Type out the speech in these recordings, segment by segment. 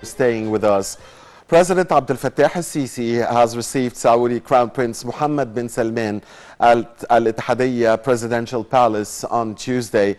Staying with us. President Abdel Fattah al-Sisi has received Saudi Crown Prince Mohammed bin Salman at Al-Ittihadiyya Presidential Palace on Tuesday.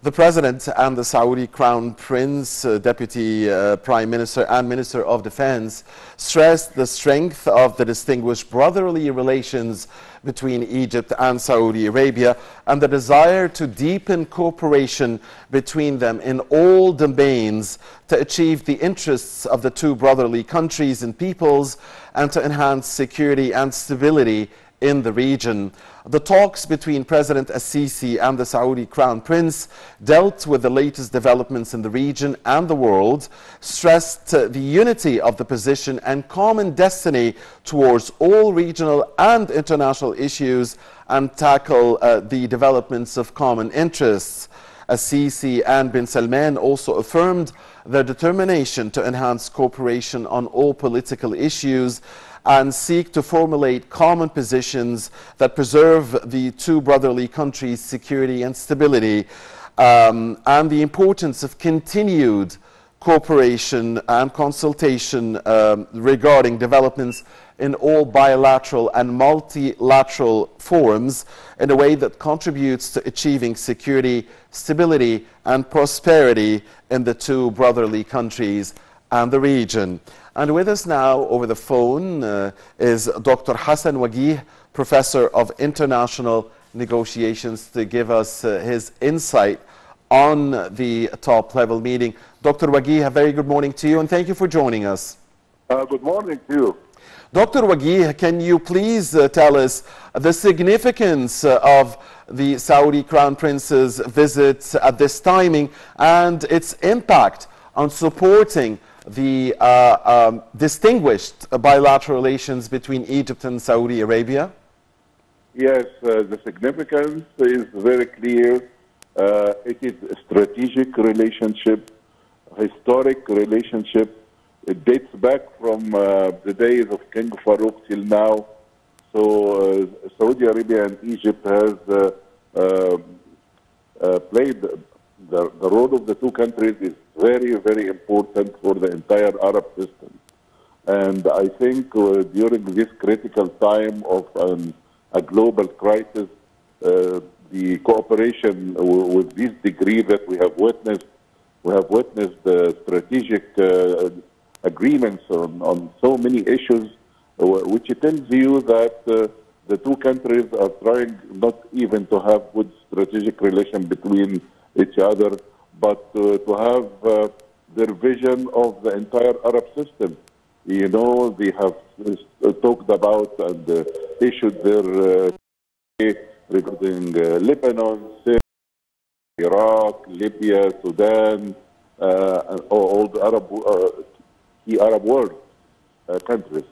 The President and the Saudi Crown Prince, Deputy Prime Minister and Minister of Defense stressed the strength of the distinguished brotherly relations between Egypt and Saudi Arabia and the desire to deepen cooperation between them in all domains to achieve the interests of the two brotherly countries and peoples and to enhance security and stability in the region. The talks between President al-Sisi and the Saudi Crown Prince dealt with the latest developments in the region and the world, stressed the unity of the position and common destiny towards all regional and international issues, and tackle the developments of common interests. Al-Sisi and bin Salman also affirmed their determination to enhance cooperation on all political issues and seek to formulate common positions that preserve the two brotherly countries' security and stability, and the importance of continued cooperation and consultation regarding developments in all bilateral and multilateral forums in a way that contributes to achieving security, stability, and prosperity in the two brotherly countries and the region. And with us now over the phone is Dr. Hassan Waguih, Professor of International Negotiations, to give us his insight on the top-level meeting. Dr. Waguih, a very good morning to you, and thank you for joining us. Good morning to you. Dr. Waguih, can you please tell us the significance of the Saudi Crown Prince's visit at this timing and its impact on supporting the distinguished bilateral relations between Egypt and Saudi Arabia? Yes, the significance is very clear. It is a strategic relationship, historic relationship. It dates back from the days of King Farouk till now. So Saudi Arabia and Egypt has played the role of the two countries is very, very important for the entire Arab system. And I think during this critical time of a global crisis, the cooperation with this degree that we have witnessed strategic agreements on so many issues, which tells you that the two countries are trying not even to have good strategic relation between each other, but to have their vision of the entire Arab system. You know, they have talked about and issued their regarding Lebanon, Syria, Iraq, Libya, Sudan, and all the key Arab world countries.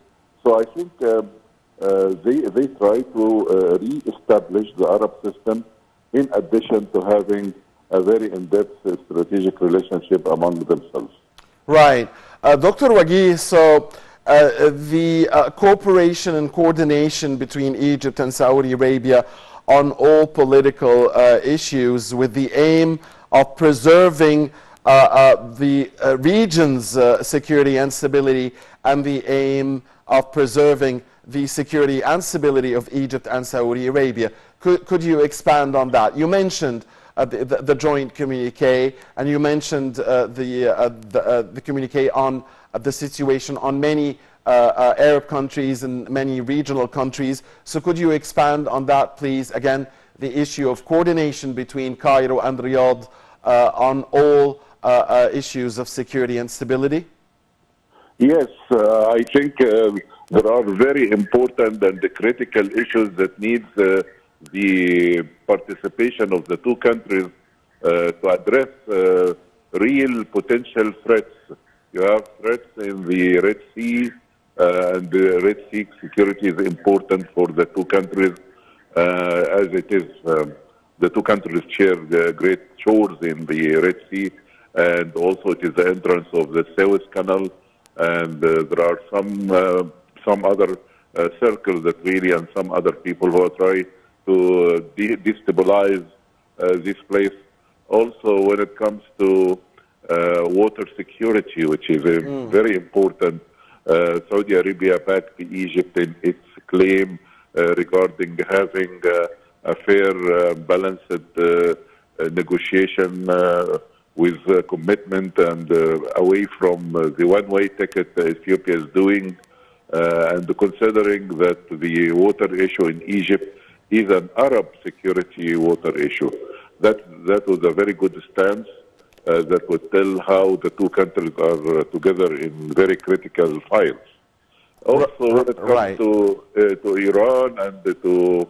So I think they try to re-establish the Arab system in addition to having a very in-depth strategic relationship among themselves. Right. Dr. Waguih, so the cooperation and coordination between Egypt and Saudi Arabia on all political issues with the aim of preserving the region's security and stability and the aim of preserving the security and stability of Egypt and Saudi Arabia. Could you expand on that? You mentioned the joint communique, and you mentioned the communique on the situation on many Arab countries and many regional countries. So could you expand on that, please? Again, the issue of coordination between Cairo and Riyadh on all issues of security and stability? Yes, I think there are very important and critical issues that need the participation of the two countries to address real potential threats. You have threats in the Red Sea, and the Red Sea security is important for the two countries, as it is the two countries share the great shores in the Red Sea, and also it is the entrance of the Suez Canal, and there are some other circles that really, and some other people who are trying to destabilize this place. Also, when it comes to water security, which is very important. Saudi Arabia backed Egypt in its claim regarding having a fair, balanced negotiation with commitment and away from the one-way ticket Ethiopia is doing. And considering that the water issue in Egypt is an Arab security water issue, that was a very good stance that would tell how the two countries are together in very critical files. Also, when it comes to Iran and to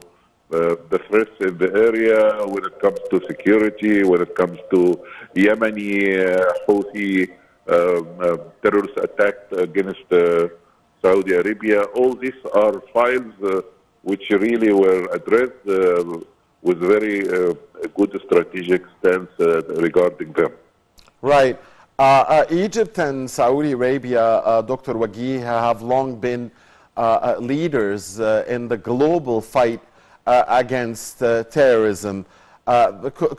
the threats in the area, when it comes to security, when it comes to Yemeni Houthi terrorist attack against Saudi Arabia, all these are files which really were addressed with very good strategic stance regarding them. Right. Egypt and Saudi Arabia, Dr. Waguih, have long been leaders in the global fight against terrorism.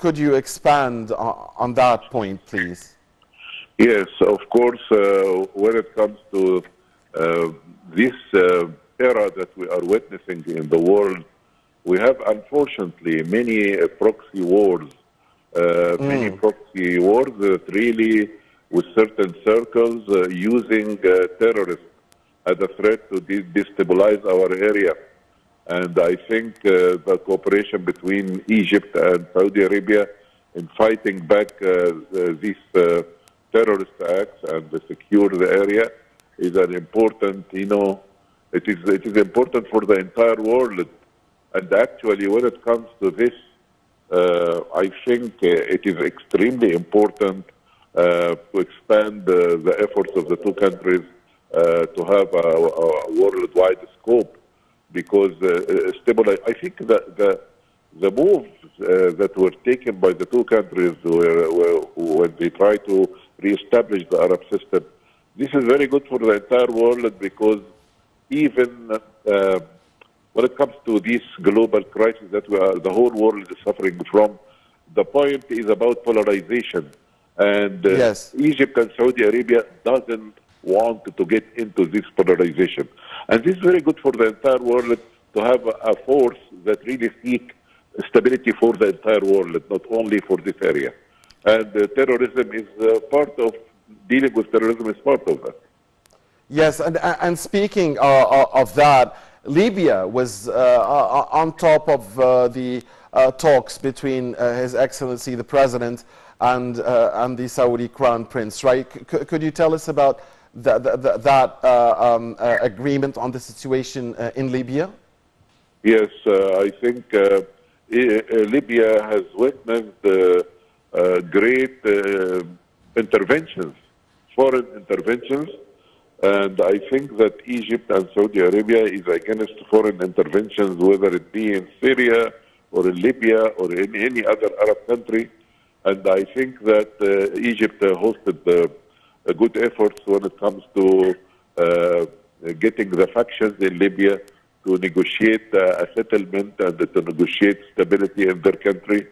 Could you expand on that point, please? Yes, of course. When it comes to this era that we are witnessing in the world, we have unfortunately many proxy wars. Many proxy wars that really, with certain circles, using terrorists as a threat to destabilize our area. And I think the cooperation between Egypt and Saudi Arabia in fighting back these terrorist acts and to secure the area is an important, it is important for the entire world. And actually, when it comes to this, I think it is extremely important to expand the efforts of the two countries to have a worldwide scope, because I think that the moves that were taken by the two countries when they try to reestablish the Arab system, this is very good for the entire world, because even when it comes to this global crisis that the whole world is suffering from, the point is about polarization. And yes. Egypt and Saudi Arabia doesn't want to get into this polarization. And this is very good for the entire world to have a force that really seeks stability for the entire world, not only for this area. And terrorism is part of, dealing with terrorism is part of that. Yes, and speaking of that, Libya was on top of the talks between His Excellency the President and the Saudi Crown Prince, right? Could you tell us about that agreement on the situation in Libya? Yes, I think Libya has witnessed great interventions, foreign interventions. And I think that Egypt and Saudi Arabia is against foreign interventions, whether it be in Syria or in Libya or in any other Arab country. And I think that Egypt hosted good efforts when it comes to getting the factions in Libya to negotiate a settlement and to negotiate stability in their country.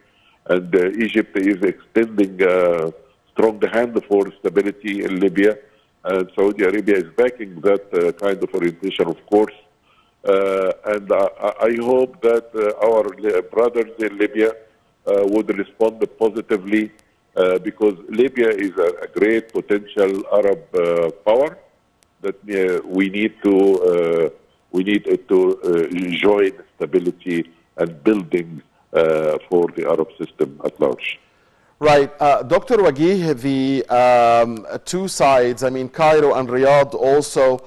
And Egypt is extending a strong hand for stability in Libya. And Saudi Arabia is backing that kind of orientation, of course. And I hope that our brothers in Libya would respond positively, because Libya is a great potential Arab power that we need it to enjoy stability and building for the Arab system at large. Right. Dr. Waguih, the two sides, I mean, Cairo and Riyadh also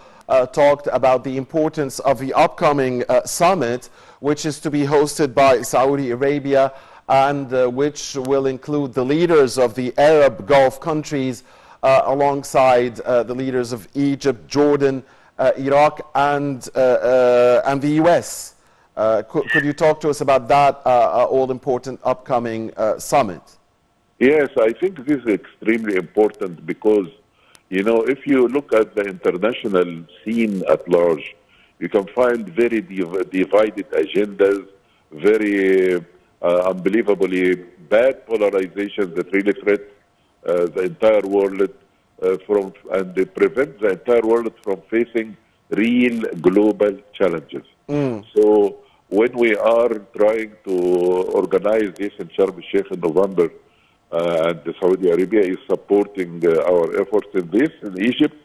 talked about the importance of the upcoming summit, which is to be hosted by Saudi Arabia and which will include the leaders of the Arab Gulf countries alongside the leaders of Egypt, Jordan, Iraq, and the U.S. Could you talk to us about that all-important upcoming summit? Yes, I think this is extremely important because, if you look at the international scene at large, you can find very divided agendas, very unbelievably bad polarizations that really threat the entire world and prevent the entire world from facing real global challenges. So when we are trying to organize this in Sharm el-Sheikh in November, and Saudi Arabia is supporting our efforts in this in Egypt,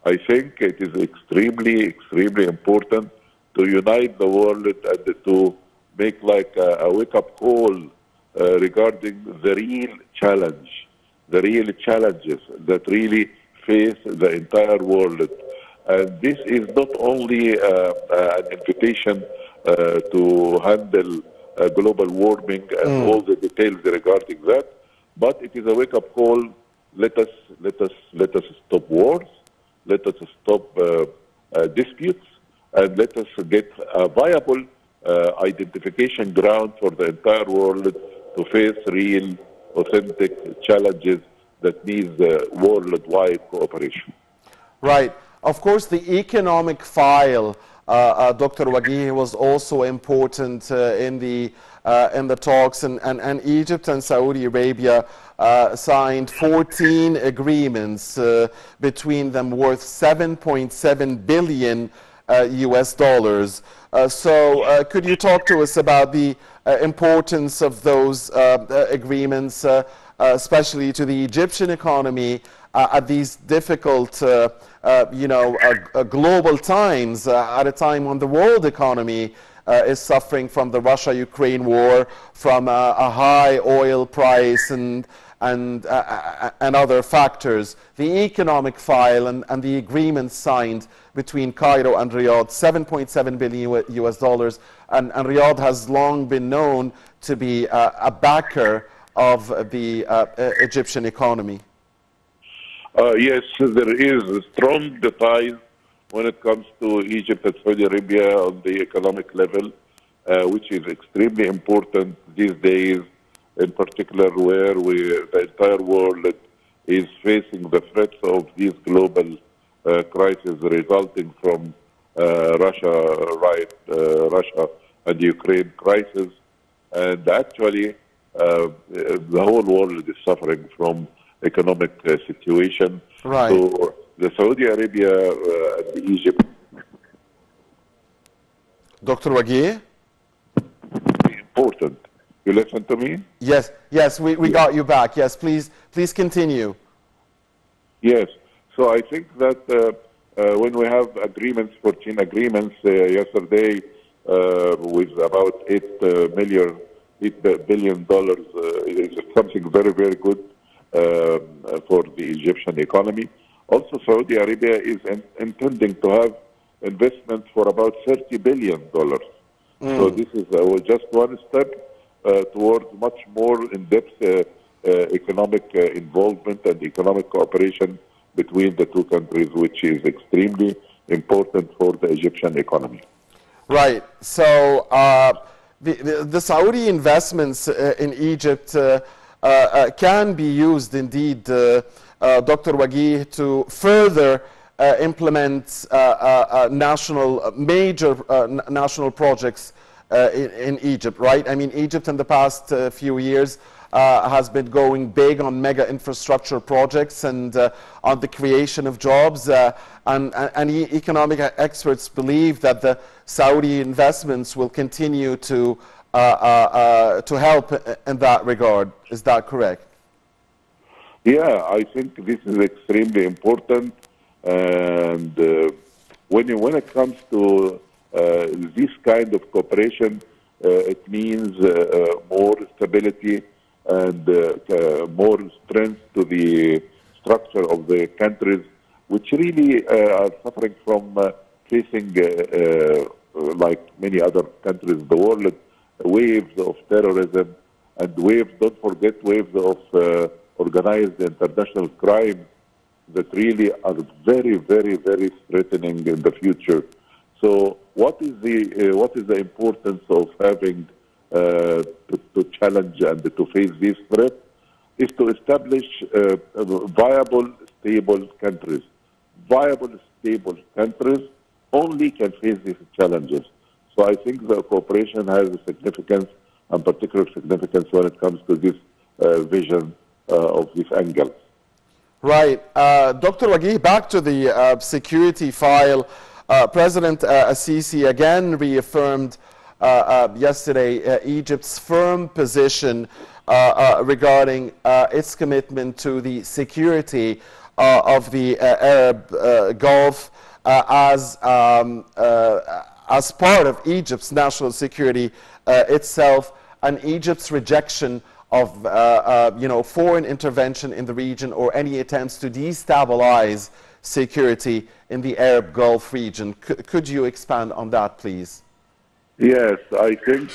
I think it is extremely important to unite the world and to make like a wake-up call regarding the real challenge, the real challenges that really face the entire world. And this is not only an invitation to handle global warming and all the details regarding that, but it is a wake-up call. Let us stop wars. Let us stop disputes, and let us get a viable identification ground for the entire world to face real, authentic challenges that need worldwide cooperation. Right. Of course, the economic file, Dr. Waguih, was also important in the talks, and Egypt and Saudi Arabia signed 14 agreements between them worth 7.7 billion US dollars. So could you talk to us about the importance of those agreements, especially to the Egyptian economy at these difficult global times, at a time when the world economy is suffering from the Russia-Ukraine war, from a high oil price and other factors. The economic file and the agreement signed between Cairo and Riyadh, 7.7 billion US dollars, and Riyadh has long been known to be a backer of the Egyptian economy. Yes, there is strong ties when it comes to Egypt and Saudi Arabia on the economic level, which is extremely important these days, in particular where the entire world is facing the threats of these global crises resulting from Russia and the Ukraine crisis. And actually, the whole world is suffering from economic situation. Right. So the Saudi Arabia and Egypt. Dr. Waguih? Important. You listen to me? Yes, yes, we got you back. Yes, please continue. Yes. So I think that when we have agreements, 14 agreements yesterday with about $8 billion, it is something very, very good for the Egyptian economy. Also, Saudi Arabia is intending to have investments for about $30 billion. So this is just one step towards much more in-depth economic involvement and economic cooperation between the two countries, which is extremely important for the Egyptian economy. Right. So the Saudi investments in Egypt can be used indeed, Dr. Waguih, to further implement major national projects in Egypt, right? I mean, Egypt in the past few years has been going big on mega infrastructure projects and on the creation of jobs, and economic experts believe that the Saudi investments will continue to help in that regard. Is that correct? Yeah, I think this is extremely important, and when it comes to this kind of cooperation, it means more stability and more strength to the structure of the countries, which really are suffering from facing, like many other countries in the world, waves of terrorism and waves, don't forget, waves of organized international crime that really are very, very, very threatening in the future. So what is the importance of having to challenge and to face this threat is to establish viable, stable countries. Viable, stable countries only can face these challenges. So I think the cooperation has a significance, and particular significance when it comes to this vision of these angles. Right. Dr. Waguih, back to the security file. President Sisi again reaffirmed yesterday Egypt's firm position regarding its commitment to the security of the Arab Gulf as part of Egypt's national security itself, and Egypt's rejection of foreign intervention in the region or any attempts to destabilize security in the Arab Gulf region. Could you expand on that, please? Yes, I think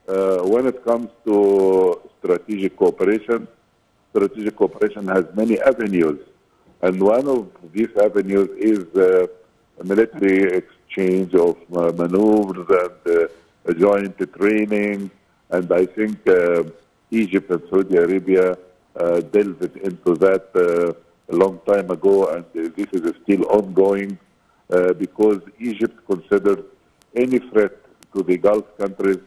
when it comes to strategic cooperation has many avenues. And one of these avenues is military exchange of maneuvers and joint training. And I think Egypt and Saudi Arabia delved into that a long time ago, and this is still ongoing because Egypt considers any threat to the Gulf countries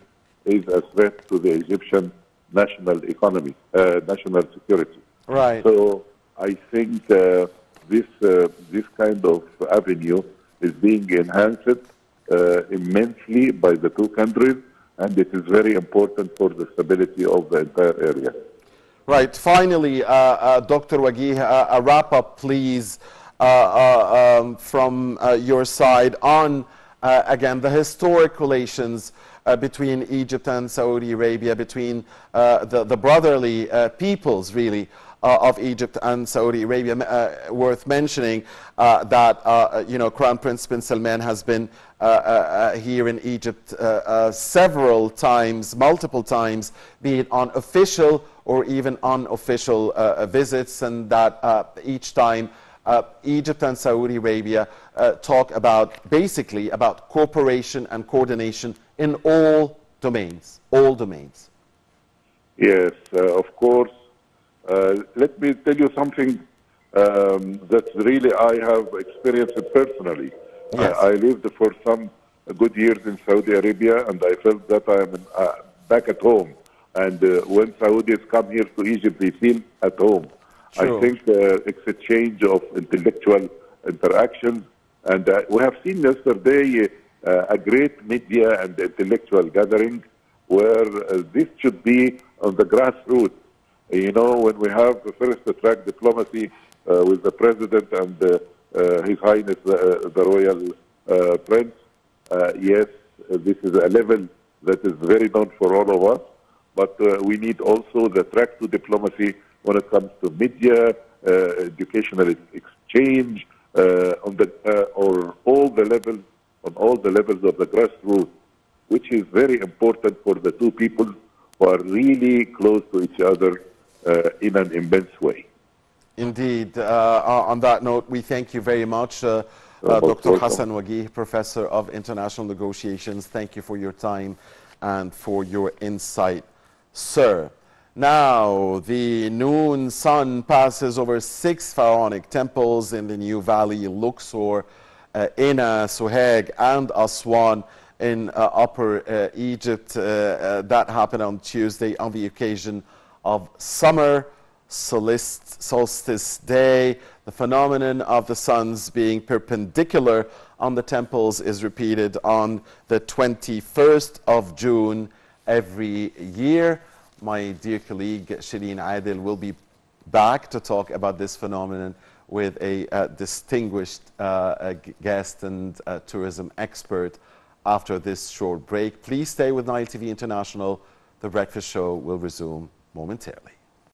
is a threat to the Egyptian national economy, national security. Right. So I think this kind of avenue is being enhanced immensely by the two countries, and it is very important for the stability of the entire area. Right. Finally, Dr. Waguih, a wrap-up, please, from your side on, again, the historic relations between Egypt and Saudi Arabia, between the brotherly peoples, really, of Egypt and Saudi Arabia. Worth mentioning that, Crown Prince bin Salman has been here in Egypt several times, multiple times, be it on official or even unofficial visits, and that each time Egypt and Saudi Arabia talk about, basically, about cooperation and coordination in all domains, Yes, of course. Let me tell you something that really I have experienced it personally. Yes. I lived for some good years in Saudi Arabia, and I felt that I am back at home. And when Saudis come here to Egypt, they feel at home. Sure. I think it's a change of intellectual interaction. And we have seen yesterday a great media and intellectual gathering where this should be on the grassroots. When we have first track diplomacy with the president and His Highness the Royal Prince, yes, this is a level that is very known for all of us, but we need also the track to diplomacy when it comes to media, educational exchange, on all the levels of the grassroots, which is very important for the two people who are really close to each other in an immense way. Indeed. On that note, we thank you very much, Dr. Hassan Waguih, Professor of International Negotiations. Thank you for your time and for your insight, sir. Now, the noon sun passes over 6 pharaonic temples in the New Valley, Luxor, Ina, Sohag, and Aswan in Upper Egypt. That happened on Tuesday on the occasion of Summer Solstice Day. The phenomenon of the suns being perpendicular on the temples is repeated on the 21st of June every year. My dear colleague Shireen Adil will be back to talk about this phenomenon with a distinguished guest and tourism expert after this short break. Please stay with Nile TV International. The Breakfast Show will resume momentarily.